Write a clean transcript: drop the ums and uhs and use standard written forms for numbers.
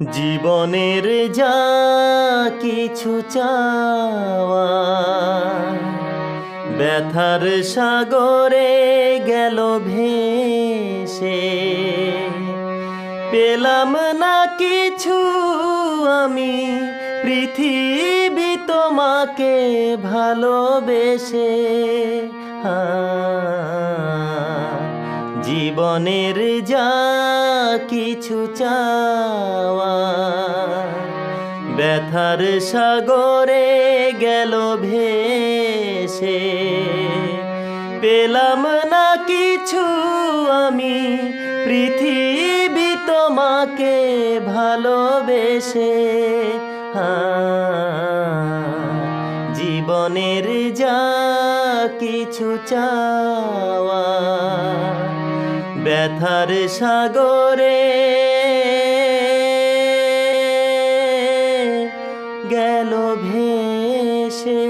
জীবনের যা কিছু চাওয়া ব্যথার সাগরে গেল ভেসে, পেলাম না কিছু আমি পৃথিবী তোমাকে ভালোবেসে। জীবনের যা কিছু চাওয়া ব্যথার সাগরে গেল ভেসে, পেলাম না কিছু আমি পৃথিবী তোমাকে ভালোবেসে। জীবনের যা কিছু চাওয়া ব্যথার সাগরে গেল ভেসে।